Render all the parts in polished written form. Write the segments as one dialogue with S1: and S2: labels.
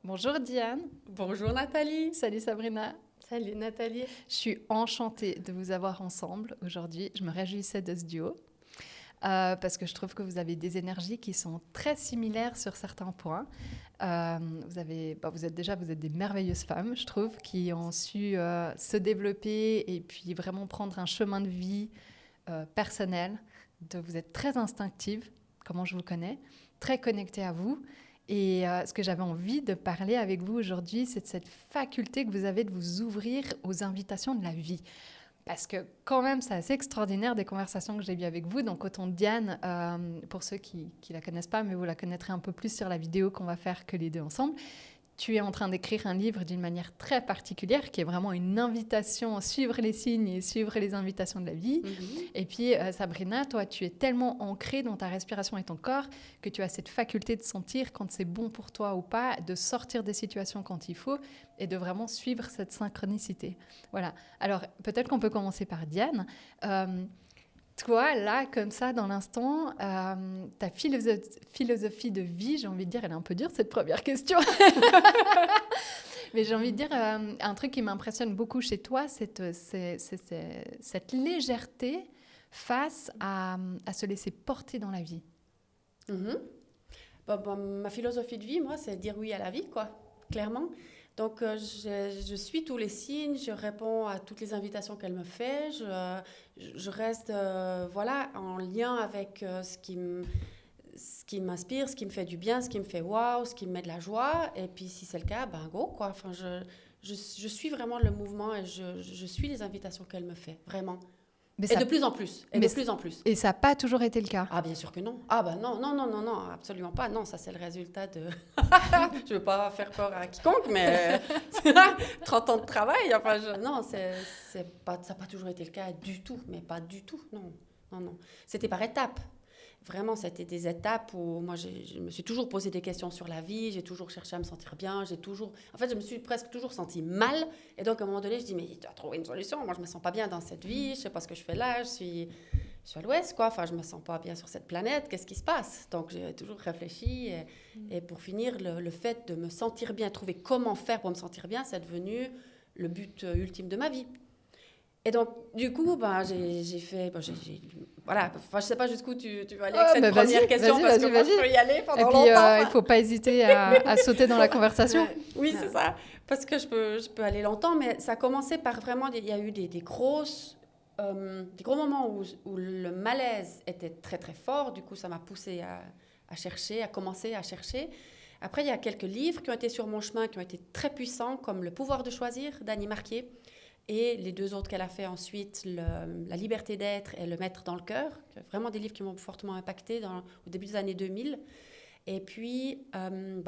S1: Bonjour Diane.
S2: Bonjour Nathalie.
S1: Salut Sabrina.
S2: Salut Nathalie.
S1: Je suis enchantée de vous avoir ensemble aujourd'hui. Je me réjouissais de ce duo parce que je trouve que vous avez des énergies qui sont très similaires sur certains points. Vous êtes des merveilleuses femmes, je trouve, qui ont su se développer et puis vraiment prendre un chemin de vie personnel. Vous êtes très instinctive, comment je vous connais, très connectée à vous. Et ce que j'avais envie de parler avec vous aujourd'hui, c'est de cette faculté que vous avez de vous ouvrir aux invitations de la vie. Parce que quand même, c'est assez extraordinaire des conversations que j'ai eues avec vous. Donc autant Diane, pour ceux qui ne la connaissent pas, mais vous la connaîtrez un peu plus sur la vidéo qu'on va faire que les deux ensemble. Tu es en train d'écrire un livre d'une manière très particulière, qui est vraiment une invitation à suivre les signes et suivre les invitations de la vie. Et puis, Sabrina, toi, tu es tellement ancrée dans ta respiration et ton corps que tu as cette faculté de sentir quand c'est bon pour toi ou pas, de sortir des situations quand il faut et de vraiment suivre cette synchronicité. Voilà. Alors, peut-être qu'on peut commencer par Diane. Toi, là, comme ça, dans l'instant, ta philosophie de vie, j'ai envie de dire, elle est un peu dure, cette première question. Mais j'ai envie de dire, un truc qui m'impressionne beaucoup chez toi, c'est cette légèreté face à se laisser porter dans la vie.
S2: Ma philosophie de vie, moi, c'est dire oui à la vie, quoi, clairement. Donc, je suis tous les signes, je réponds à toutes les invitations qu'elle me fait, je reste en lien avec ce qui m'inspire, ce qui me fait du bien, ce qui me fait waouh, ce qui me met de la joie. Et puis, si c'est le cas, ben go, quoi. Enfin, je suis vraiment le mouvement et je suis les invitations qu'elle me fait, vraiment.
S1: Mais
S2: et de plus en plus, de plus en plus.
S1: Et ça n'a pas toujours été le cas.
S2: Ah, bien sûr que non. Ah, ben non, absolument pas. Non, ça, c'est le résultat de... Je veux pas faire peur à quiconque, mais 30 ans de travail, enfin, non, ça n'a pas toujours été le cas du tout, mais pas du tout, non. C'était par étapes. Vraiment, c'était des étapes où moi, je me suis toujours posé des questions sur la vie, j'ai toujours cherché à me sentir bien, En fait, je me suis presque toujours sentie mal. Et donc, à un moment donné, je dis, mais tu as trouvé une solution. Moi, je me sens pas bien dans cette vie, je sais pas ce que je fais là, je suis à l'ouest, quoi. Enfin, je me sens pas bien sur cette planète, qu'est-ce qui se passe? Donc, j'ai toujours réfléchi. Et pour finir, le fait de me sentir bien, trouver comment faire pour me sentir bien, c'est devenu le but ultime de ma vie. Et donc, du coup, j'ai fait... voilà, enfin, je ne sais pas jusqu'ù tu vas aller avec cette première question, parce que moi, je peux y aller pendant longtemps.
S1: Et puis, il ne faut pas hésiter à sauter dans la conversation.
S2: Oui, c'est ça, parce que je peux aller longtemps, mais ça a commencé par vraiment... Il y a eu des gros moments où le malaise était très, très fort. Du coup, ça m'a poussée à commencer à chercher. Après, il y a quelques livres qui ont été sur mon chemin, qui ont été très puissants, comme Le pouvoir de choisir, d'Annie Marquier. Et les deux autres qu'elle a fait ensuite, La liberté d'être et Le mettre dans le cœur, vraiment des livres qui m'ont fortement impactée au début des années 2000. Et puis,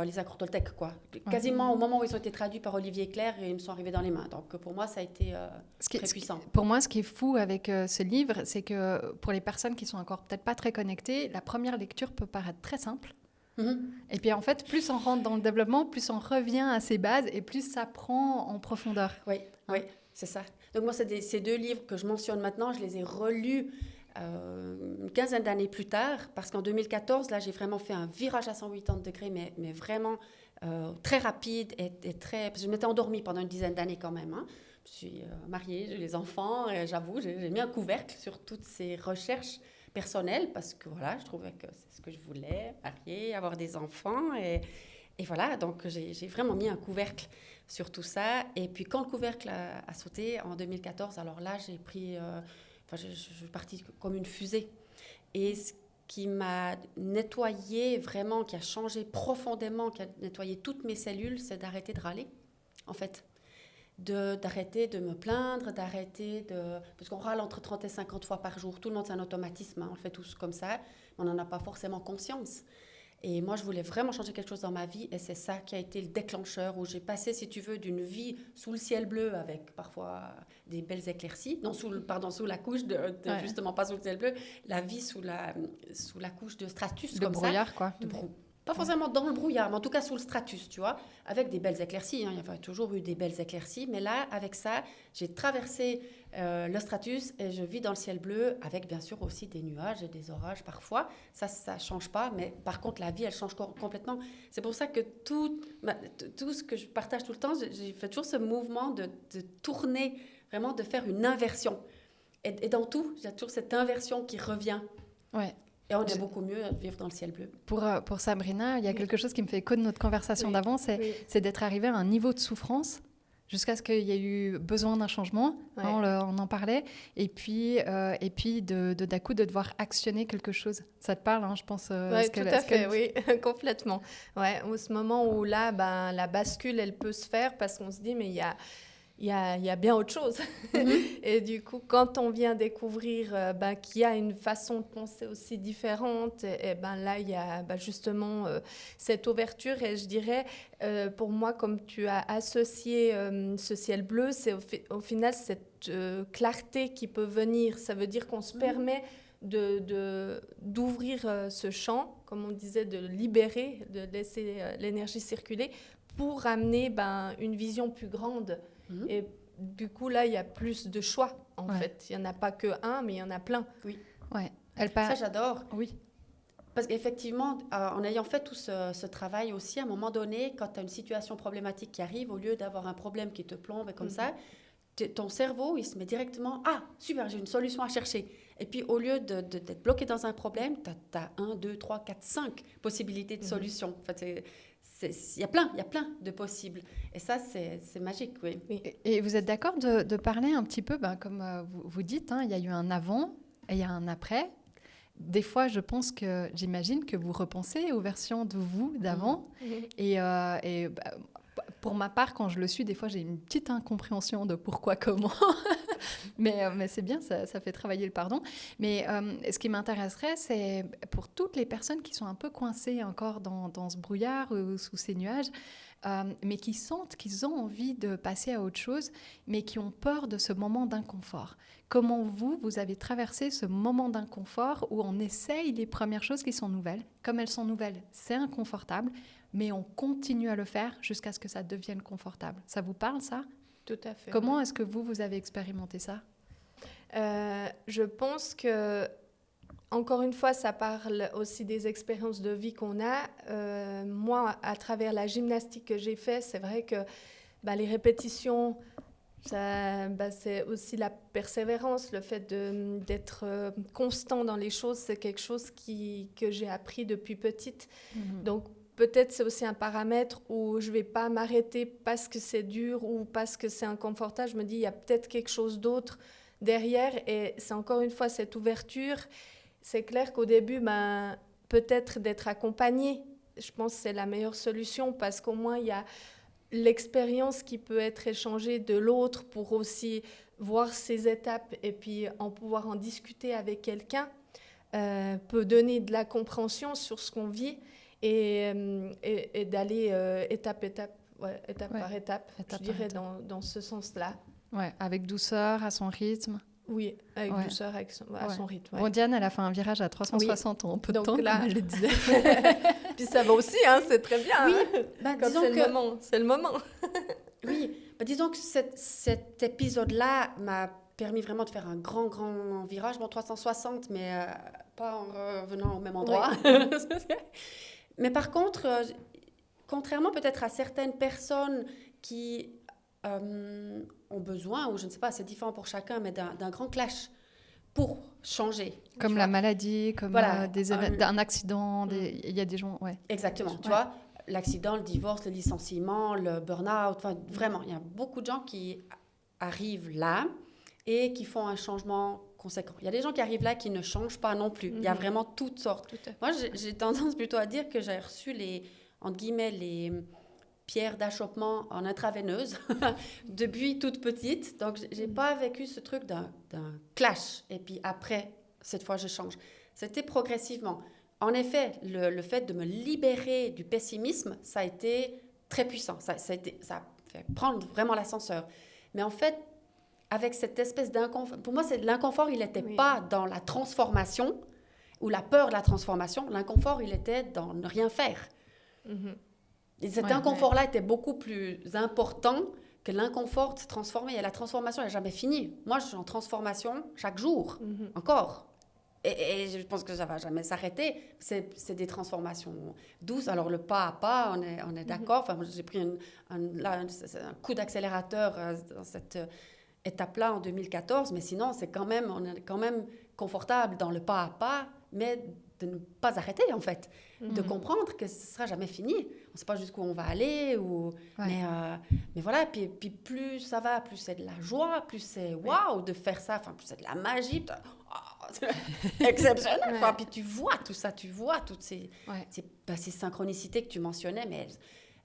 S2: les accords Toltec, quoi. Quasiment au moment où ils ont été traduits par Olivier Clerc, ils me sont arrivés dans les mains. Donc, pour moi, ça a été très puissant.
S1: Pour moi, ce qui est fou avec ce livre, c'est que pour les personnes qui sont encore peut-être pas très connectées, la première lecture peut paraître très simple. Et puis, en fait, plus on rentre dans le développement, plus on revient à ses bases et plus ça prend en profondeur.
S2: Oui. C'est ça. Donc moi, ces deux livres que je mentionne maintenant, je les ai relus une quinzaine d'années plus tard, parce qu'en 2014, là, j'ai vraiment fait un virage à 180 degrés, mais vraiment très rapide et très... Parce que je m'étais endormie pendant une dizaine d'années quand même. Hein. Je suis mariée, j'ai les enfants, et j'avoue, j'ai mis un couvercle sur toutes ces recherches personnelles, parce que voilà, je trouvais que c'est ce que je voulais, marier, avoir des enfants, et voilà, donc j'ai vraiment mis un couvercle sur tout ça. Et puis quand le couvercle a sauté en 2014, alors là, j'ai pris... je suis partie comme une fusée. Et ce qui m'a nettoyée vraiment, qui a changé profondément, qui a nettoyé toutes mes cellules, c'est d'arrêter de râler, en fait. D'arrêter de me plaindre, parce qu'on râle entre 30 et 50 fois par jour. Tout le monde, c'est un automatisme, hein, on le fait tous comme ça, mais on n'en a pas forcément conscience. Et moi, je voulais vraiment changer quelque chose dans ma vie, et c'est ça qui a été le déclencheur, où j'ai passé, si tu veux, d'une vie sous le ciel bleu, avec parfois des belles éclaircies, sous la couche justement pas sous le ciel bleu, la vie sous la couche de stratus,
S1: de
S2: comme
S1: brouillard,
S2: ça.
S1: quoi.
S2: Pas forcément dans le brouillard, mais en tout cas sous le stratus, tu vois, avec des belles éclaircies. Il y a toujours eu des belles éclaircies, mais là, avec ça, j'ai traversé le stratus et je vis dans le ciel bleu, avec bien sûr aussi des nuages et des orages parfois. Ça ne change pas, mais par contre, la vie, elle change complètement. C'est pour ça que tout ce que je partage tout le temps, j'ai fait toujours ce mouvement de tourner, vraiment de faire une inversion. Et dans tout, j'ai toujours cette inversion qui revient.
S1: Ouais.
S2: Et on est beaucoup mieux à vivre dans le ciel bleu.
S1: Pour Sabrina, il y a quelque chose qui me fait écho de notre conversation d'avant, c'est d'être arrivé à un niveau de souffrance jusqu'à ce qu'il y ait eu besoin d'un changement, on en parlait, et puis d'un coup de devoir actionner quelque chose. Ça te parle, je pense
S3: Oui, tout à fait, oui, complètement. Ouais, au ce moment où là, la bascule, elle peut se faire parce qu'on se dit, mais il y a bien autre chose. Et du coup, quand on vient découvrir qu'il y a une façon de penser aussi différente, et là, il y a justement cette ouverture. Et je dirais, pour moi, comme tu as associé ce ciel bleu, c'est au final cette clarté qui peut venir. Ça veut dire qu'on se permet d'ouvrir ce champ, comme on disait, de libérer, de laisser l'énergie circuler pour amener une vision plus grande. Et du coup, là, il y a plus de choix, en fait. Il n'y en a pas que un, mais il y en a plein.
S2: Oui.
S1: Ouais.
S2: Ça, j'adore.
S1: Oui.
S2: Parce qu'effectivement, en ayant fait tout ce travail aussi, à un moment donné, quand tu as une situation problématique qui arrive, au lieu d'avoir un problème qui te plombe et comme ça, ton cerveau, il se met directement « Ah, super, j'ai une solution à chercher ». Et puis, au lieu d'être bloqué dans un problème, tu as 1, 2, 3, 4, 5 possibilités de solutions. En fait, il y a plein de possibles. Et ça, c'est magique, oui.
S1: Et vous êtes d'accord de parler un petit peu, comme vous dites, il y a eu un avant et il y a un après. Des fois, j'imagine que vous repensez aux versions de vous d'avant. Et pour ma part, quand je le suis, des fois, j'ai une petite incompréhension de pourquoi, comment. mais c'est bien, ça fait travailler le pardon. Mais ce qui m'intéresserait, c'est pour toutes les personnes qui sont un peu coincées encore dans ce brouillard ou sous ces nuages, mais qui sentent qu'ils ont envie de passer à autre chose, mais qui ont peur de ce moment d'inconfort. Comment vous avez traversé ce moment d'inconfort où on essaye les premières choses qui sont nouvelles. Comme elles sont nouvelles, c'est inconfortable, mais on continue à le faire jusqu'à ce que ça devienne confortable. Ça vous parle, ça ?
S3: Tout à fait.
S1: Comment est-ce que vous avez expérimenté ça ?
S3: Je pense que, encore une fois, ça parle aussi des expériences de vie qu'on a. Moi, à travers la gymnastique que j'ai faite, c'est vrai que les répétitions, c'est aussi la persévérance, le fait d'être constant dans les choses, c'est quelque chose que j'ai appris depuis petite. Donc, peut-être c'est aussi un paramètre où je ne vais pas m'arrêter parce que c'est dur ou parce que c'est inconfortable. Je me dis, il y a peut-être quelque chose d'autre derrière. Et c'est encore une fois cette ouverture. C'est clair qu'au début, peut-être d'être accompagné, je pense que c'est la meilleure solution parce qu'au moins, il y a l'expérience qui peut être échangée de l'autre pour aussi voir ces étapes et puis pouvoir en discuter avec quelqu'un peut donner de la compréhension sur ce qu'on vit. Et d'aller étape par étape, je dirais, dans ce sens-là.
S1: Ouais, avec douceur, à son rythme.
S3: Oui, avec douceur, à son rythme.
S1: Ouais. Bon, Diane, elle a fait un virage à 360 en peu de temps,
S3: là,
S1: comme elle le disait.
S3: Puis ça va aussi, c'est très bien.
S2: Oui,
S3: disons c'est le moment.
S2: Oui, disons que cet épisode-là m'a permis vraiment de faire un grand virage. Bon, 360, mais pas en revenant au même endroit. Oui. Mais par contre, contrairement peut-être à certaines personnes qui ont besoin, ou je ne sais pas, c'est différent pour chacun, mais d'un grand clash pour changer.
S1: Comme la maladie, comme un accident, il y a des gens... Ouais.
S2: Exactement, tu vois, l'accident, le divorce, le licenciement, le burn-out, enfin, vraiment, il y a beaucoup de gens qui arrivent là et qui font un changement conséquent. Il y a des gens qui arrivent là qui ne changent pas non plus. Il y a vraiment toutes sortes. Moi, j'ai tendance plutôt à dire que j'ai reçu les pierres d'achoppement en intraveineuse depuis toute petite. Donc, j'ai pas vécu ce truc d'un clash. Et puis après, cette fois, je change. C'était progressivement. En effet, le fait de me libérer du pessimisme, ça a été très puissant. Ça a fait prendre vraiment l'ascenseur. Mais en fait, avec cette espèce d'inconfort... Pour moi, l'inconfort, il n'était pas dans la transformation ou la peur de la transformation. L'inconfort, il était dans ne rien faire. Et cet inconfort-là était beaucoup plus important que l'inconfort se transformer. Et la transformation n'est jamais finie. Moi, je suis en transformation chaque jour, encore. Et je pense que ça ne va jamais s'arrêter. C'est des transformations douces. Alors, le pas à pas, on est d'accord. Enfin, moi, j'ai pris un coup d'accélérateur dans cette étape-là en 2014. Mais sinon, on est quand même confortable dans le pas à pas, mais de ne pas arrêter, en fait. De comprendre que ce ne sera jamais fini. On ne sait pas jusqu'où on va aller. Mais voilà, puis plus ça va, plus c'est de la joie, plus c'est waouh de faire ça, enfin, plus c'est de la magie. C'est exceptionnel. Enfin, puis tu vois tout ça, tu vois toutes ces synchronicités que tu mentionnais, mais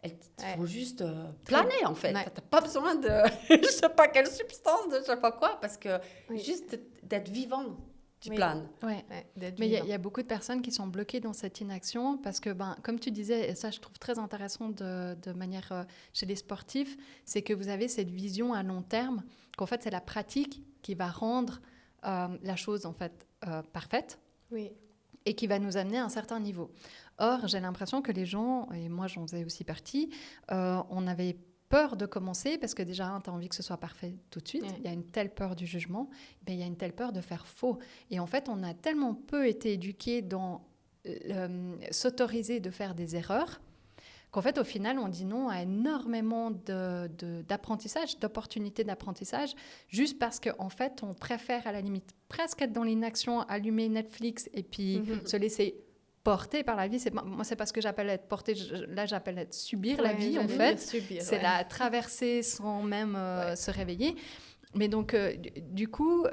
S2: elles te font juste planer, en fait. Tu n'as pas besoin de je ne sais pas quelle substance, de je ne sais pas quoi, parce que juste d'être vivant, tu planes.
S1: Mais il y a beaucoup de personnes qui sont bloquées dans cette inaction parce que, comme tu disais, et ça je trouve très intéressant de manière chez les sportifs, c'est que vous avez cette vision à long terme, qu'en fait c'est la pratique qui va rendre la chose en fait parfaite et qui va nous amener à un certain niveau. Or, j'ai l'impression que les gens, et moi j'en faisais aussi partie, on avait peur de commencer parce que déjà, tu as envie que ce soit parfait tout de suite. Il y a une telle peur du jugement, mais il y a une telle peur de faire faux. Et en fait, on a tellement peu été éduqués dans s'autoriser de faire des erreurs qu'en fait, au final, on dit non à énormément d'apprentissage, d'opportunités d'apprentissage, juste parce qu'en fait, on préfère à la limite presque être dans l'inaction, allumer Netflix et puis se laisser porter par la vie. Moi, c'est pas ce que j'appelle être porté. Là, j'appelle être subir la vie, en fait. C'est la traverser sans même se réveiller. Mais donc, du coup,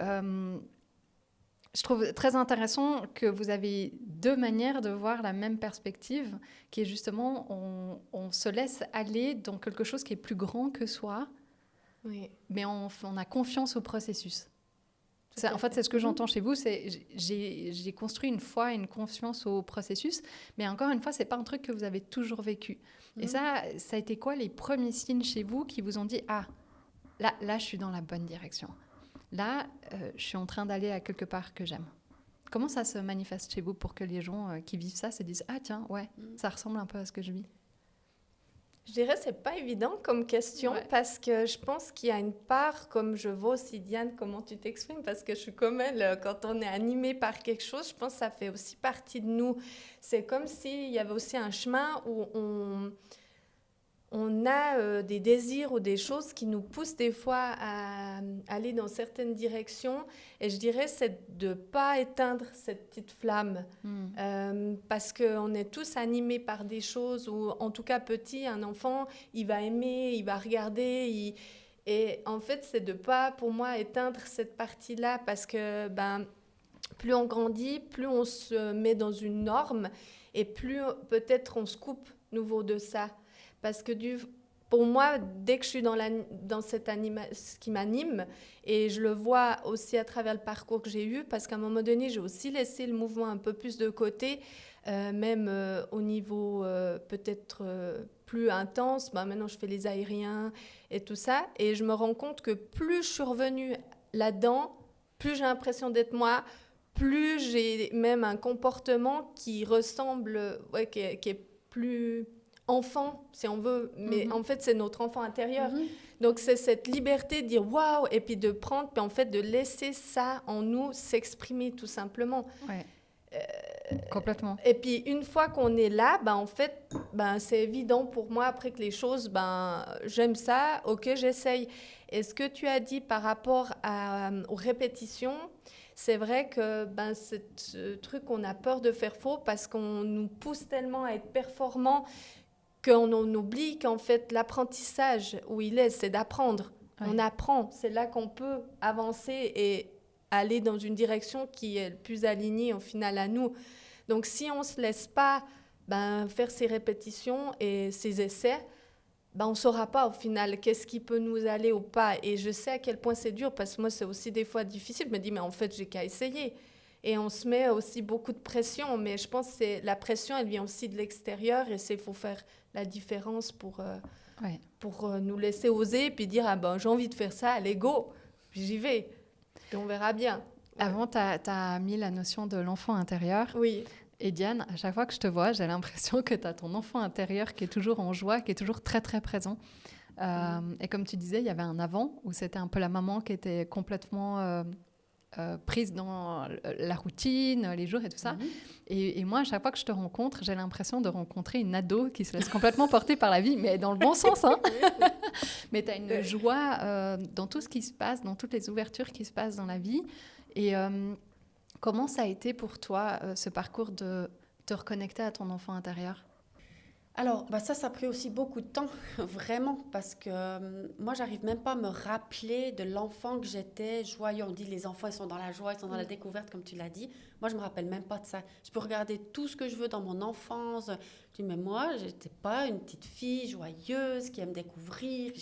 S1: je trouve très intéressant que vous avez deux manières de voir la même perspective, qui est justement, on se laisse aller dans quelque chose qui est plus grand que soi, mais on a confiance au processus. En fait, c'est ce que j'entends chez vous, c'est j'ai construit une foi et une confiance au processus, mais encore une fois, c'est pas un truc que vous avez toujours vécu. Et ça a été quoi les premiers signes chez vous qui vous ont dit « Ah, là, je suis dans la bonne direction. Là, je suis en train d'aller à quelque part que j'aime. » Comment ça se manifeste chez vous pour que les gens qui vivent ça se disent « Ah tiens, ouais, ça ressemble un peu à ce que je vis ».
S3: Je dirais que ce n'est pas évident comme question parce que je pense qu'il y a une part, comme je vois aussi Diane, comment tu t'exprimes, parce que je suis comme elle, quand on est animé par quelque chose, je pense que ça fait aussi partie de nous. C'est comme s'il y avait aussi un chemin où on a des désirs ou des choses qui nous poussent des fois à aller dans certaines directions. Et je dirais, c'est de ne pas éteindre cette petite flamme. Parce qu'on est tous animés par des choses où, en tout cas petit, un enfant, il va aimer, il va regarder. Et en fait, c'est de ne pas, pour moi, éteindre cette partie-là. Parce que plus on grandit, plus on se met dans une norme et plus peut-être on se coupe nouveau de ça. Parce que pour moi, dès que je suis dans cette ce qui m'anime, et je le vois aussi à travers le parcours que j'ai eu, parce qu'à un moment donné, j'ai aussi laissé le mouvement un peu plus de côté, même au niveau peut-être plus intense. Maintenant, je fais les aériens et tout ça. Et je me rends compte que plus je suis revenue là-dedans, plus j'ai l'impression d'être moi, plus j'ai même un comportement qui ressemble, qui est plus enfant, si on veut, mais en fait, c'est notre enfant intérieur. Donc, c'est cette liberté de dire waouh, et puis de prendre, puis en fait, de laisser ça en nous s'exprimer tout simplement.
S1: Complètement.
S3: Et puis, une fois qu'on est là, en fait, c'est évident pour moi, après que les choses, j'aime ça, ok, j'essaye. Et ce que tu as dit par rapport aux répétitions, c'est vrai que ce truc, on a peur de faire faux parce qu'on nous pousse tellement à être performants qu'on oublie qu'en fait, l'apprentissage, où il est, c'est d'apprendre. On apprend, c'est là qu'on peut avancer et aller dans une direction qui est le plus alignée au final à nous. Donc, si on ne se laisse pas faire ces répétitions et ces essais, on ne saura pas au final qu'est-ce qui peut nous aller ou pas. Et je sais à quel point c'est dur, parce que moi, c'est aussi des fois difficile. Je me dis, mais en fait, j'ai qu'à essayer. Et on se met aussi beaucoup de pression, mais je pense que la pression, elle vient aussi de l'extérieur, et il faut faire la différence pour nous laisser oser, puis dire, j'ai envie de faire ça, allez, go, puis j'y vais, puis on verra bien.
S1: Avant, tu as mis la notion de l'enfant intérieur.
S3: Oui.
S1: Et Diane, à chaque fois que je te vois, j'ai l'impression que tu as ton enfant intérieur qui est toujours en joie, qui est toujours très, très présent. Et comme tu disais, il y avait un avant où c'était un peu la maman qui était complètement prise dans la routine, les jours et tout ça. Et moi, à chaque fois que je te rencontre, j'ai l'impression de rencontrer une ado qui se laisse complètement porter par la vie, mais dans le bon sens. Hein. Mais tu as une joie dans tout ce qui se passe, dans toutes les ouvertures qui se passent dans la vie. Et comment ça a été pour toi, ce parcours de te reconnecter à ton enfant intérieur ?
S2: Alors, ça a pris aussi beaucoup de temps, vraiment, parce que moi, j'arrive même pas à me rappeler de l'enfant que j'étais, joyeux. On dit les enfants, ils sont dans la joie, ils sont dans la découverte, comme tu l'as dit. Moi, je me rappelle même pas de ça. Je peux regarder tout ce que je veux dans mon enfance. Je dis, mais moi, j'étais pas une petite fille joyeuse qui aime découvrir.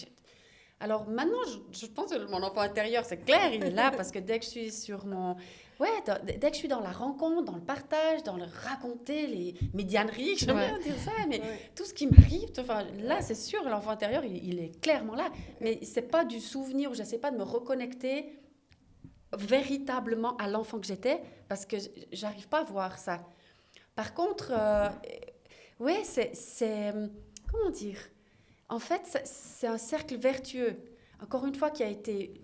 S2: Alors maintenant, je pense que mon enfant intérieur, c'est clair, il est là, parce que dès que je suis sur mon... Ouais, dès que je suis dans la rencontre, dans le partage, dans le raconter, les médianeries, j'aime bien dire ça, mais tout ce qui m'arrive, enfin, là, c'est sûr, l'enfant intérieur, il est clairement là. Mais c'est pas du souvenir, où j'essaie pas de me reconnecter véritablement à l'enfant que j'étais, parce que j'arrive pas à voir ça. Par contre, ouais, c'est... Comment dire ? En fait, c'est un cercle vertueux, encore une fois, qui a été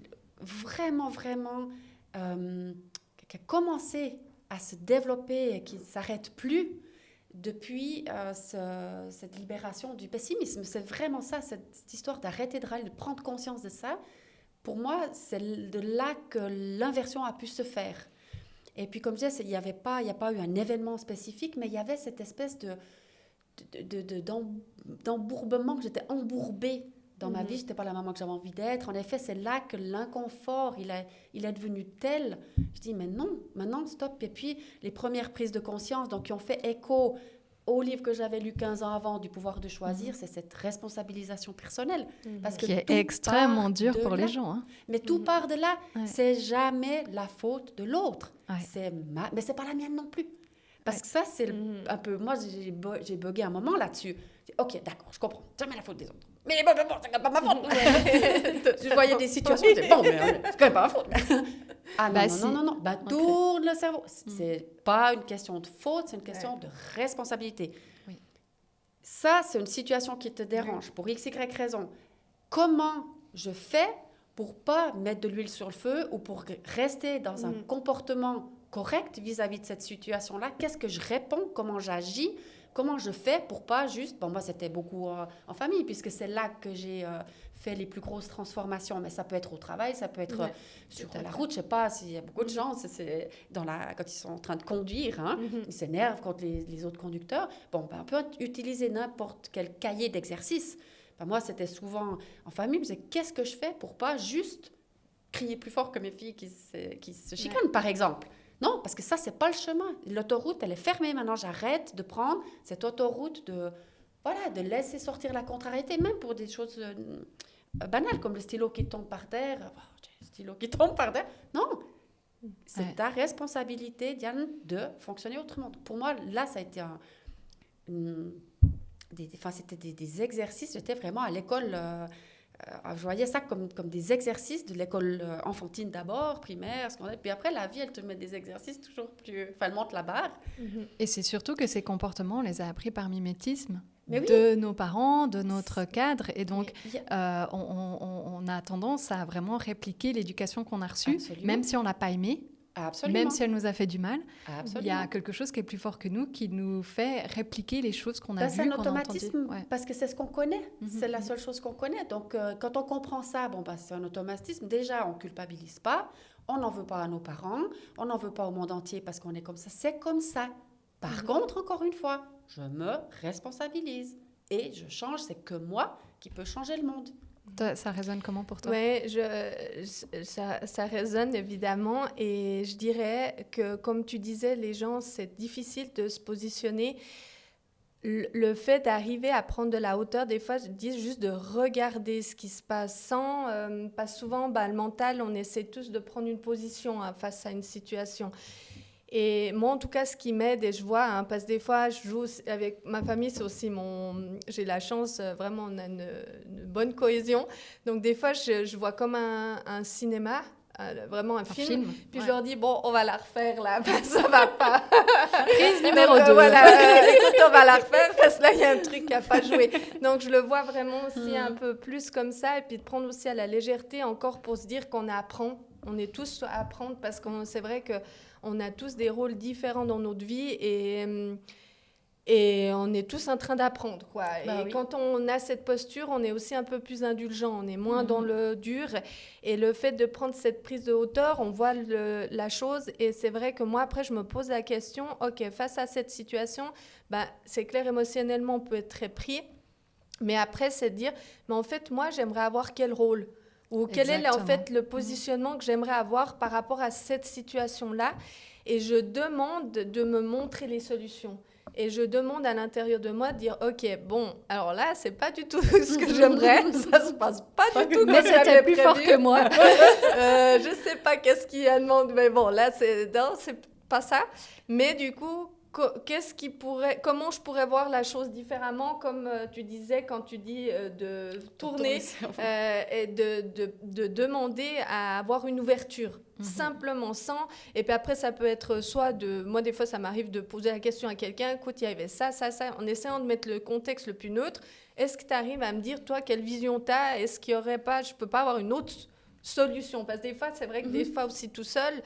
S2: vraiment, vraiment... qui a commencé à se développer et qui ne s'arrête plus depuis cette libération du pessimisme. C'est vraiment ça, cette histoire d'arrêter de râler, de prendre conscience de ça. Pour moi, c'est de là que l'inversion a pu se faire. Et puis, comme je disais, il n'y a pas eu un événement spécifique, mais il y avait cette espèce d'embourbement, que j'étais embourbée dans ma vie. Je n'étais pas la maman que j'avais envie d'être. En effet, c'est là que l'inconfort, il est devenu tel. Je dis, mais non, maintenant, stop. Et puis, les premières prises de conscience, donc, qui ont fait écho au livre que j'avais lu 15 ans avant, du pouvoir de choisir, c'est cette responsabilisation personnelle. Parce que
S1: qui est extrêmement dur pour les gens. Hein.
S2: Mais tout part de là. C'est jamais la faute de l'autre.
S1: Ouais.
S2: Mais c'est pas la mienne non plus. Parce que ça, c'est un peu... Moi, j'ai bugué un moment là-dessus. Ok, d'accord, je comprends. Jamais la faute des autres. Mais bon, c'est pas ma faute. Je voyais des situations, je disais, bon, mais c'est quand même pas ma faute. Ah non, non. Tourne le cerveau. C'est pas une question de faute, c'est une question de responsabilité.
S1: Oui.
S2: Ça, c'est une situation qui te dérange pour x, y raison. Comment je fais pour pas mettre de l'huile sur le feu ou pour rester dans un comportement correct vis-à-vis de cette situation-là? Qu'est-ce que je réponds? Comment j'agis? Comment je fais pour pas juste... Bon, moi, c'était beaucoup en famille, puisque c'est là que j'ai fait les plus grosses transformations. Mais ça peut être au travail, ça peut être sur la route. Je sais pas s'il y a beaucoup de gens, c'est quand ils sont en train de conduire, hein, ils s'énervent contre les autres conducteurs. Bon, on peut utiliser n'importe quel cahier d'exercice. Moi, c'était souvent en famille. Je me disais, qu'est-ce que je fais pour pas juste crier plus fort que mes filles qui se chicanent, par exemple? Non, parce que ça, c'est pas le chemin. L'autoroute, elle est fermée. Maintenant, j'arrête de prendre cette autoroute de laisser sortir la contrariété, même pour des choses banales, comme le stylo qui tombe par terre. Le stylo qui tombe par terre. Non, c'est ta responsabilité, Diane, de fonctionner autrement. Pour moi, là, ça a été c'était des exercices. J'étais vraiment à l'école... je voyais ça comme des exercices de l'école enfantine d'abord, primaire, secondaire. Puis après, la vie, elle te met des exercices toujours plus... Enfin, elle monte la barre.
S1: Et c'est surtout que ces comportements, on les a appris par mimétisme
S2: Oui.
S1: de nos parents, de notre cadre. Et donc, on a tendance à vraiment répliquer l'éducation qu'on a reçue, même si on ne l'a pas aimée.
S2: Absolument.
S1: Même si elle nous a fait du mal,
S2: Absolument.
S1: il y a quelque chose qui est plus fort que nous, qui nous fait répliquer les choses qu'on a vues,
S2: c'est un
S1: qu'on a
S2: automatisme,
S1: entendues.
S2: parce que c'est ce qu'on connaît. C'est la seule chose qu'on connaît. Donc, quand on comprend ça, c'est un automatisme. Déjà, on ne culpabilise pas. On n'en veut pas à nos parents. On n'en veut pas au monde entier parce qu'on est comme ça. C'est comme ça. Par contre, encore une fois, je me responsabilise. Et je change. C'est que moi qui peux changer le monde.
S1: Ça résonne comment pour toi?
S3: Oui, ça résonne évidemment, et je dirais que, comme tu disais, les gens, c'est difficile de se positionner. Le fait d'arriver à prendre de la hauteur, des fois, je dis juste de regarder ce qui se passe sans... pas souvent, le mental, on essaie tous de prendre une position face à une situation. Et moi, en tout cas, ce qui m'aide, et je vois, parce que des fois, je joue avec ma famille, c'est aussi j'ai la chance, vraiment, on a une bonne cohésion. Donc, des fois, je vois comme un cinéma vraiment un film. Puis
S1: ouais.
S3: je leur dis, bon, on va la refaire là, ça va pas.
S1: Prise numéro 2.
S3: Voilà, écoute, on va la refaire parce que là, il y a un truc qui n'a pas joué. Donc, je le vois vraiment aussi un peu plus comme ça et puis de prendre aussi à la légèreté encore pour se dire qu'on apprend. On est tous à apprendre parce que c'est vrai qu'on a tous des rôles différents dans notre vie et on est tous en train d'apprendre, quoi.
S2: Bah,
S3: et
S2: oui.
S3: quand on a cette posture, on est aussi un peu plus indulgent, on est moins dans le dur. Et le fait de prendre cette prise de hauteur, on voit la chose. Et c'est vrai que moi, après, je me pose la question, OK, face à cette situation, c'est clair, émotionnellement, on peut être très pris. Mais après, c'est de dire, mais en fait, moi, j'aimerais avoir quel rôle ? Ou quel est en fait le positionnement que j'aimerais avoir par rapport à cette situation-là ? Et je demande de me montrer les solutions. Et je demande à l'intérieur de moi de dire, OK, bon, alors là, c'est pas du tout ce que j'aimerais. Ça se passe pas du tout comme
S1: Mais c'était plus fort que moi.
S3: Je sais pas qu'est-ce qu'il y a demandé. Mais bon, là, c'est pas ça. Mais du coup, comment je pourrais voir la chose différemment, comme tu disais quand tu dis de tourner et de demander à avoir une ouverture, simplement sans. Et puis après, ça peut être moi, des fois, ça m'arrive de poser la question à quelqu'un, écoute, il y avait ça, en essayant de mettre le contexte le plus neutre. Est-ce que tu arrives à me dire, toi, quelle vision tu as ? Est-ce qu'il y aurait pas, je peux pas avoir une autre solution ? Parce que des fois, c'est vrai que des fois aussi tout seul,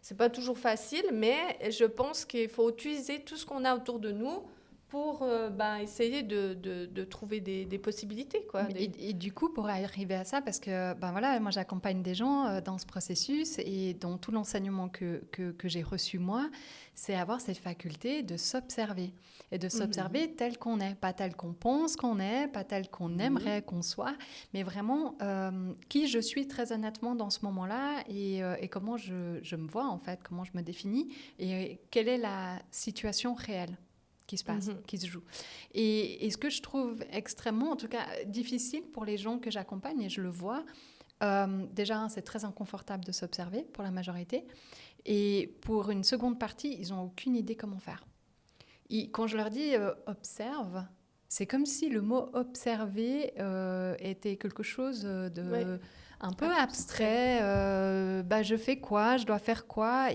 S3: c'est pas toujours facile, mais je pense qu'il faut utiliser tout ce qu'on a autour de nous pour essayer de trouver des possibilités, quoi.
S1: Et du coup, pour arriver à ça, parce que voilà, moi j'accompagne des gens dans ce processus et dans tout l'enseignement que j'ai reçu moi, c'est avoir cette faculté de s'observer et de s'observer tel qu'on est, pas tel qu'on pense qu'on est, pas tel qu'on aimerait qu'on soit, mais vraiment qui je suis très honnêtement dans ce moment-là et comment je me vois en fait, comment je me définis et quelle est la situation réelle qui se passe, qui se joue. Et ce que je trouve extrêmement, en tout cas, difficile pour les gens que j'accompagne, et je le vois, déjà, c'est très inconfortable de s'observer pour la majorité. Et pour une seconde partie, ils n'ont aucune idée comment faire. Quand je leur dis « observe », c'est comme si le mot « observer » était quelque chose de un peu abstrait. Je fais quoi ? Je dois faire quoi ?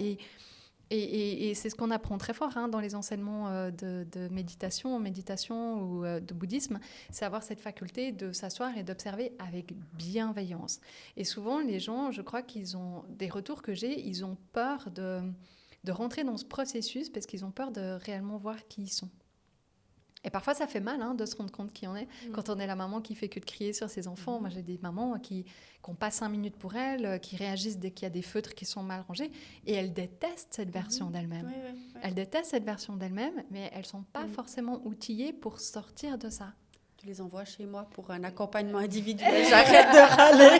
S1: Et c'est ce qu'on apprend très fort dans les enseignements de méditation ou de bouddhisme, c'est avoir cette faculté de s'asseoir et d'observer avec bienveillance. Et souvent, les gens, je crois qu'ils ont des retours que j'ai, ils ont peur de rentrer dans ce processus parce qu'ils ont peur de réellement voir qui ils sont. Et parfois, ça fait mal de se rendre compte qui on est. Quand on est la maman qui fait que de crier sur ses enfants. Moi, j'ai des mamans qui n'ont pas 5 minutes pour elles, qui réagissent dès qu'il y a des feutres qui sont mal rangés. Et elles détestent cette version d'elles-mêmes. Oui. Elles détestent cette version d'elles-mêmes, mais elles ne sont pas forcément outillées pour sortir de ça.
S2: Tu les envoies chez moi pour un accompagnement individuel. J'arrête de râler.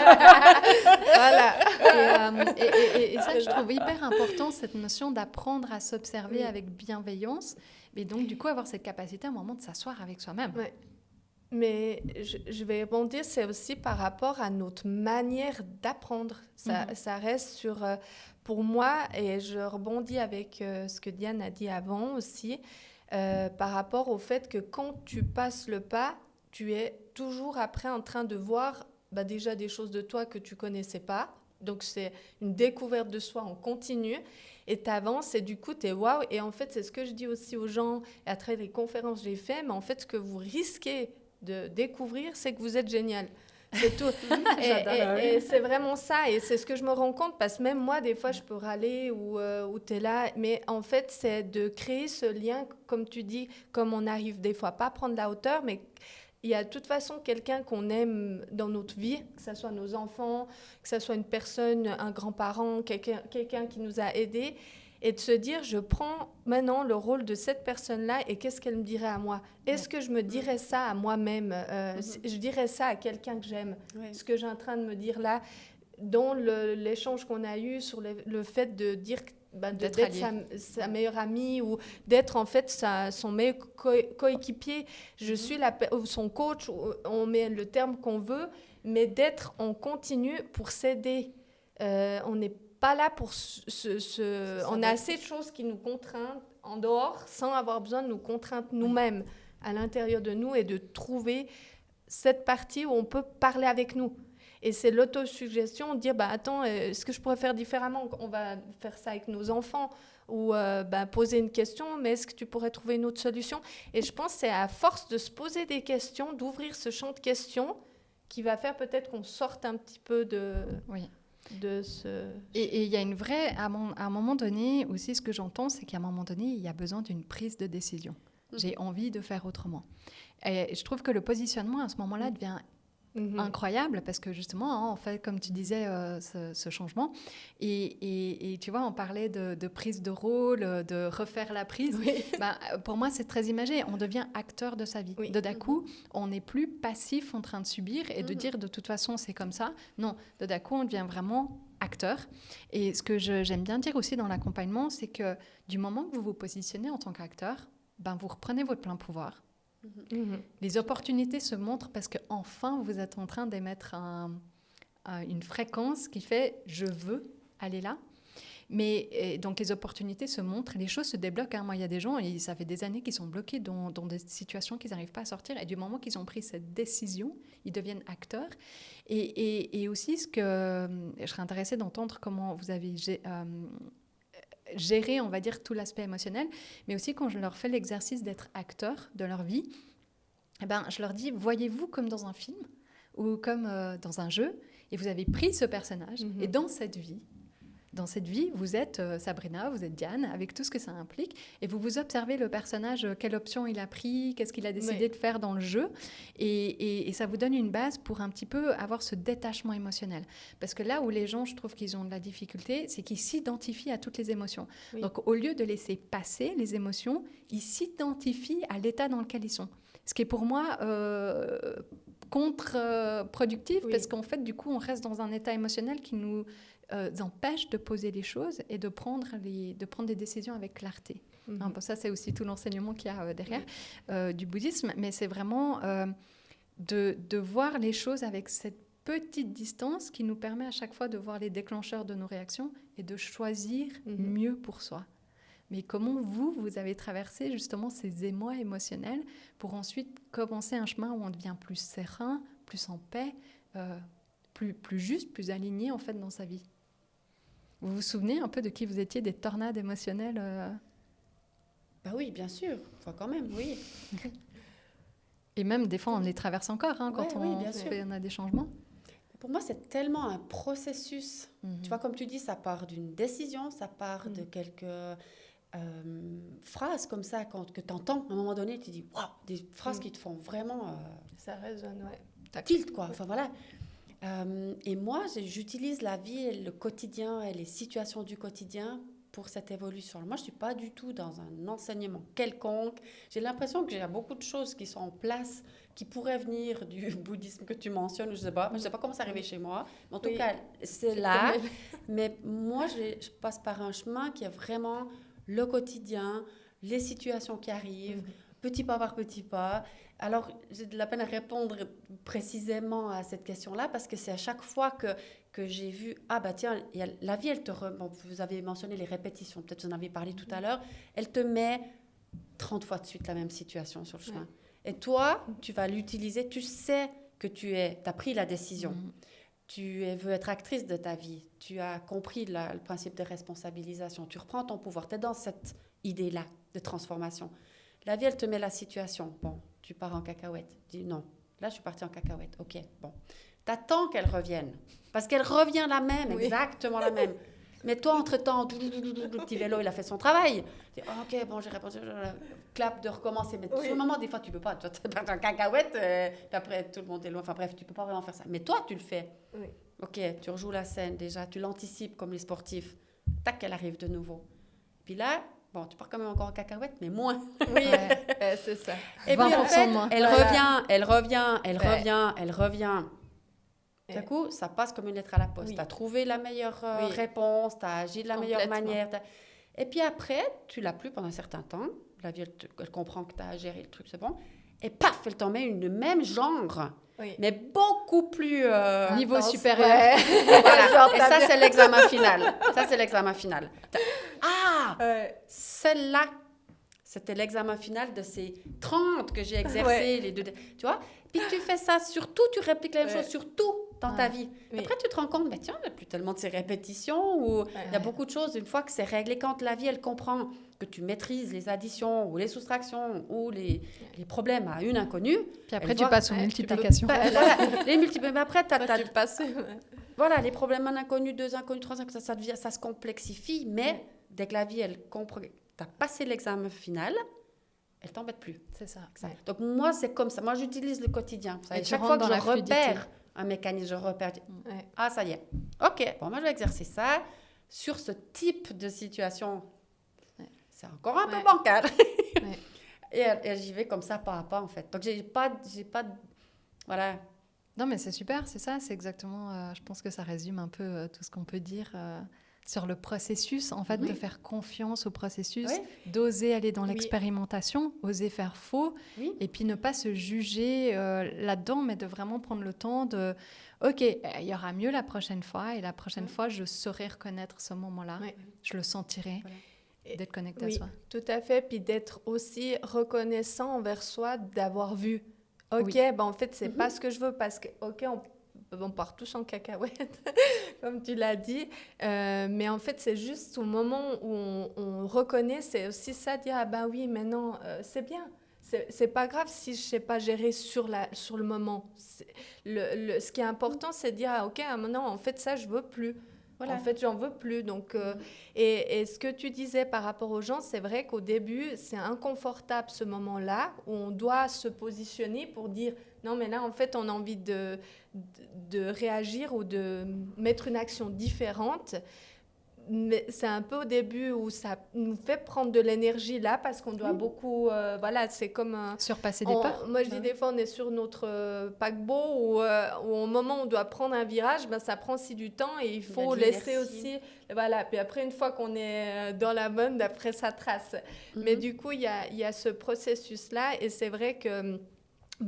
S1: Voilà. Et ça, je trouve hyper important, cette notion d'apprendre à s'observer avec bienveillance. Mais donc, du coup, avoir cette capacité à un moment de s'asseoir avec soi-même.
S3: Ouais. Mais je vais rebondir, c'est aussi par rapport à notre manière d'apprendre. Ça reste sur, pour moi, et je rebondis avec ce que Diane a dit avant aussi, par rapport au fait que quand tu passes le pas, tu es toujours après en train de voir déjà des choses de toi que tu ne connaissais pas. Donc, c'est une découverte de soi en continu. Et tu avances et du coup, tu es waouh. Et en fait, c'est ce que je dis aussi aux gens et à travers les conférences que j'ai faites. Mais en fait, ce que vous risquez de découvrir, c'est que vous êtes génial. C'est tout. et c'est vraiment ça. Et c'est ce que je me rends compte parce que même moi, des fois, je peux râler ou tu es là. Mais en fait, c'est de créer ce lien, comme tu dis, comme on n'arrive des fois pas à prendre la hauteur, mais il y a de toute façon quelqu'un qu'on aime dans notre vie, que ce soit nos enfants, que ce soit une personne, un grand-parent, quelqu'un qui nous a aidés, et de se dire, je prends maintenant le rôle de cette personne-là et qu'est-ce qu'elle me dirait à moi ? Est-ce que je me dirais ça à moi-même ? Je dirais ça à quelqu'un que j'aime ? Ce que j'ai en train de me dire là, dans l'échange qu'on a eu sur le fait de dire d'être sa meilleure amie ou d'être en fait son meilleur coéquipier. Je suis son coach, on met le terme qu'on veut, mais d'être en continu pour s'aider. On n'est pas là pour on a assez de choses qui nous contraignent en dehors sans avoir besoin de nous contraindre nous-mêmes à l'intérieur de nous et de trouver cette partie où on peut parler avec nous. Et c'est l'autosuggestion, dire, attends, est-ce que je pourrais faire différemment? On va faire ça avec nos enfants. Ou poser une question, mais est-ce que tu pourrais trouver une autre solution? Et je pense que c'est à force de se poser des questions, d'ouvrir ce champ de questions, qui va faire peut-être qu'on sorte un petit peu de ce...
S1: Et il y a une vraie... À un moment donné, aussi, ce que j'entends, c'est qu'à un moment donné, il y a besoin d'une prise de décision. J'ai envie de faire autrement. Et je trouve que le positionnement, à ce moment-là, devient incroyable, parce que justement, on fait, comme tu disais, ce changement. Et tu vois, on parlait de prise de rôle, de refaire la prise.
S3: Oui.
S1: Pour moi, c'est très imagé. On devient acteur de sa vie.
S3: Oui.
S1: D'un coup, on n'est plus passif en train de subir et de dire de toute façon, c'est comme ça. Non, d'un coup, on devient vraiment acteur. Et ce que j'aime bien dire aussi dans l'accompagnement, c'est que du moment que vous vous positionnez en tant qu'acteur, vous reprenez votre plein pouvoir. Les opportunités se montrent parce qu'enfin, vous êtes en train d'émettre une fréquence qui fait « je veux aller là ». Mais donc, les opportunités se montrent, les choses se débloquent. Moi, il y a des gens, et ça fait des années qu'ils sont bloqués dans des situations qu'ils n'arrivent pas à sortir. Et du moment qu'ils ont pris cette décision, ils deviennent acteurs. Et aussi, je serais intéressée d'entendre comment vous avez gérer, on va dire, tout l'aspect émotionnel, mais aussi quand je leur fais l'exercice d'être acteur de leur vie, je leur dis, voyez-vous comme dans un film ou comme dans un jeu, et vous avez pris ce personnage, et dans cette vie, vous êtes Sabrina, vous êtes Diane, avec tout ce que ça implique, et vous observez le personnage, quelle option il a pris, qu'est-ce qu'il a décidé de faire dans le jeu, et ça vous donne une base pour un petit peu avoir ce détachement émotionnel. Parce que là où les gens, je trouve qu'ils ont de la difficulté, c'est qu'ils s'identifient à toutes les émotions. Oui. Donc au lieu de laisser passer les émotions, ils s'identifient à l'état dans lequel ils sont. Ce qui est pour moi contre-productif, parce qu'en fait, du coup, on reste dans un état émotionnel qui nous empêche de poser les choses et de prendre des décisions avec clarté. Ça, c'est aussi tout l'enseignement qu'il y a derrière du bouddhisme, mais c'est vraiment de voir les choses avec cette petite distance qui nous permet à chaque fois de voir les déclencheurs de nos réactions et de choisir mieux pour soi. Mais comment vous avez traversé justement ces émois émotionnels pour ensuite commencer un chemin où on devient plus serein, plus en paix, plus juste, plus aligné en fait dans sa vie? Vous vous souvenez un peu de qui vous étiez, des tornades émotionnelles
S2: Oui, bien sûr. Enfin, quand même, oui.
S1: Et même, des fois, on les traverse encore quand on a des changements.
S2: Pour moi, c'est tellement un processus. Tu vois, comme tu dis, ça part d'une décision, ça part de quelques phrases comme ça que tu entends. À un moment donné, tu dis, waouh, des phrases qui te font vraiment...
S3: ça résonne,
S2: tilt, quoi. Enfin, voilà. Et moi, j'utilise la vie et le quotidien et les situations du quotidien pour cette évolution. Moi, je ne suis pas du tout dans un enseignement quelconque. J'ai l'impression qu'il y a beaucoup de choses qui sont en place, qui pourraient venir du bouddhisme que tu mentionnes, je ne sais pas comment c'est arrivé chez moi. Mais en tout cas, c'est là. Mais moi, je passe par un chemin qui est vraiment le quotidien, les situations qui arrivent, petit pas par petit pas. Alors, j'ai de la peine à répondre précisément à cette question-là parce que c'est à chaque fois que j'ai vu, tiens, la vie, vous avez mentionné les répétitions, peut-être vous en avez parlé tout à l'heure, elle te met 30 fois de suite la même situation sur le chemin. Et toi, tu vas l'utiliser, tu sais que tu as pris la décision, tu veux être actrice de ta vie, tu as compris le principe de responsabilisation, tu reprends ton pouvoir, tu es dans cette idée-là de transformation. La vie, elle te met la situation. Bon, tu pars en cacahuète. Tu dis non, là, je suis partie en cacahuète. Ok, bon. T'attends qu'elle revienne. Parce qu'elle revient la même, exactement la même. Mais toi, entre-temps, le petit vélo, il a fait son travail. Tu dis, ok, bon, j'ai répondu. Clap de recommencer. Mais sur le moment, des fois, tu peux pas. Tu pars en cacahuète, puis après, tout le monde est loin. Enfin bref, tu peux pas vraiment faire ça. Mais toi, tu le fais. Oui. Ok, tu rejoues la scène déjà. Tu l'anticipes comme les sportifs. Tac, elle arrive de nouveau. Puis là... Bon, tu pars quand même encore en cacahuète, mais moins.
S3: Oui, c'est ça.
S2: Et puis en fait, elle revient. Du coup, ça passe comme une lettre à la poste. Tu as trouvé la meilleure réponse, tu as agi de la meilleure manière. Et puis après, tu l'as plus pendant un certain temps. La vie, elle comprend que tu as géré le truc, c'est bon. Et paf, elle t'en met une même genre. Oui. Mais beaucoup plus...
S1: niveau supérieur.
S2: Voilà. Et ça, c'est l'examen final. Celle-là, c'était l'examen final de ces 30 que j'ai exercé. Les deux, tu vois? Puis tu fais ça sur tout, tu répliques la même chose sur tout. dans ta vie.
S3: Oui.
S2: Après, tu te rends compte, tiens, il n'y a plus tellement de ces répétitions, ou il y a beaucoup de choses, une fois que c'est réglé, quand la vie, elle comprend que tu maîtrises les additions, ou les soustractions, ou les problèmes à une inconnue.
S1: Puis après, tu passes aux multiplications.
S2: Voilà, les multiplications. Mais après,
S3: Tu passes.
S2: voilà, les problèmes en inconnu, 2 inconnus, 3 inconnus, ça se complexifie, mais dès que la vie, elle comprend, tu as passé l'examen final, elle t'embête plus.
S1: C'est ça.
S2: Ouais. Donc moi, c'est comme ça. Moi, j'utilise le quotidien.
S1: Et
S2: chaque fois que je repère un mécanisme, je repère. Ah, ça y est. OK, bon, moi, je vais exercer ça sur ce type de situation. C'est encore un peu bancal. Et j'y vais comme ça, pas à pas, en fait. Donc, j'ai pas voilà.
S1: Non, mais c'est super, c'est ça. C'est exactement, je pense que ça résume un peu tout ce qu'on peut dire sur le processus, en fait, de faire confiance au processus, d'oser aller dans l'expérimentation, oser faire faux, et puis ne pas se juger là-dedans, mais de vraiment prendre le temps de, OK, il y aura mieux la prochaine fois, et la prochaine fois, je saurai reconnaître ce moment-là, je le sentirai, d'être connecté à soi.
S3: Tout à fait, puis d'être aussi reconnaissant envers soi, d'avoir vu. OK, en fait, c'est pas ce que je veux, parce que, OK, on part tous en cacahuète, comme tu l'as dit. Mais en fait, c'est juste au moment où on reconnaît, c'est aussi ça, dire, ah ben oui, maintenant, c'est bien. C'est pas grave si je sais pas gérer sur le moment. Ce qui est important, c'est de dire, ah, OK, maintenant, en fait, ça, je veux plus. Voilà. En fait, j'en veux plus. Donc, et ce que tu disais par rapport aux gens, c'est vrai qu'au début, c'est inconfortable ce moment-là où on doit se positionner pour dire non, mais là, en fait, on a envie de réagir ou de mettre une action différente. Mais c'est un peu au début où ça nous fait prendre de l'énergie là parce qu'on doit beaucoup... voilà, c'est comme...
S1: surpasser des peurs.
S3: Moi, je dis des fois, on est sur notre paquebot où au moment où on doit prendre un virage, ça prend aussi du temps et il faut laisser aussi... Voilà, puis après, une fois qu'on est dans la bonne, après, ça trace. Mais du coup, il y a ce processus-là et c'est vrai que...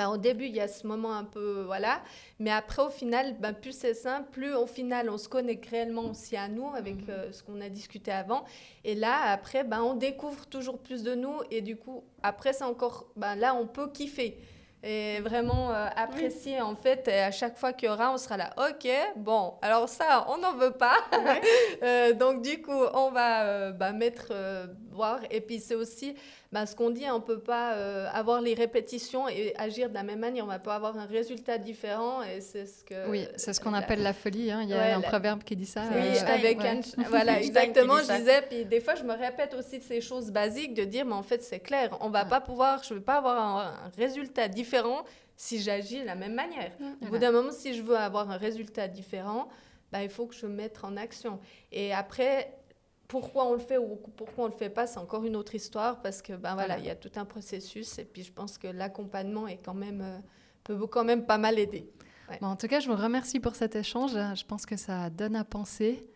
S3: au début, il y a ce moment un peu, voilà. Mais après, au final, plus c'est simple, plus au final, on se connecte réellement aussi à nous avec ce qu'on a discuté avant. Et là, après, on découvre toujours plus de nous. Et du coup, après, c'est encore, là, on peut kiffer. Et vraiment apprécier, en fait. Et à chaque fois qu'il y aura, on sera là, OK, bon, alors ça, on n'en veut pas. Donc, du coup, on va voir. Et puis, c'est aussi... ce qu'on dit, on ne peut pas avoir les répétitions et agir de la même manière. On ne va pas avoir un résultat différent. Et c'est ce que...
S1: Oui, c'est ce qu'on appelle la folie. Hein. Il y a un proverbe qui dit ça.
S3: Oui, avec voilà, exactement. Je disais, puis des fois, je me répète aussi de ces choses basiques, de dire, mais en fait, c'est clair, on va pas pouvoir, je ne vais pas avoir un résultat différent si j'agis de la même manière. Au bout d'un moment, si je veux avoir un résultat différent, il faut que je me mette en action. Et après... Pourquoi on le fait ou pourquoi on le fait pas, c'est encore une autre histoire parce que voilà, il y a tout un processus et puis je pense que l'accompagnement est peut quand même pas mal aider. Ouais.
S1: En tout cas, je vous remercie pour cet échange. Je pense que ça donne à penser.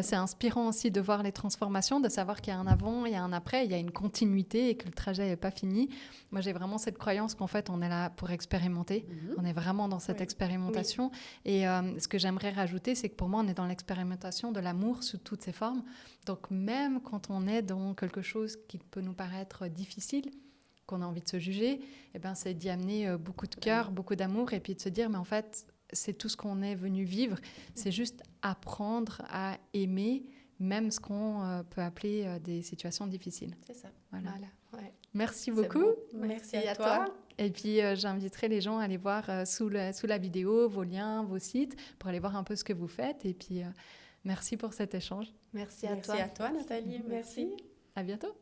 S1: C'est inspirant aussi de voir les transformations, de savoir qu'il y a un avant, il y a un après, il y a une continuité et que le trajet n'est pas fini. Moi, j'ai vraiment cette croyance qu'en fait, on est là pour expérimenter. On est vraiment dans cette expérimentation. Et ce que j'aimerais rajouter, c'est que pour moi, on est dans l'expérimentation de l'amour sous toutes ses formes. Donc, même quand on est dans quelque chose qui peut nous paraître difficile, qu'on a envie de se juger, c'est d'y amener beaucoup de cœur, beaucoup d'amour et puis de se dire, mais en fait, c'est tout ce qu'on est venu vivre. C'est juste apprendre à aimer, même ce qu'on peut appeler des situations difficiles.
S2: C'est ça.
S1: Voilà.
S3: Ouais.
S1: Merci beaucoup.
S3: Bon. Merci à toi.
S1: Et puis, j'inviterai les gens à aller voir sous la vidéo vos liens, vos sites, pour aller voir un peu ce que vous faites. Et puis, merci pour cet échange.
S3: Merci à toi.
S2: Merci à toi, Nathalie. Merci.
S1: À bientôt.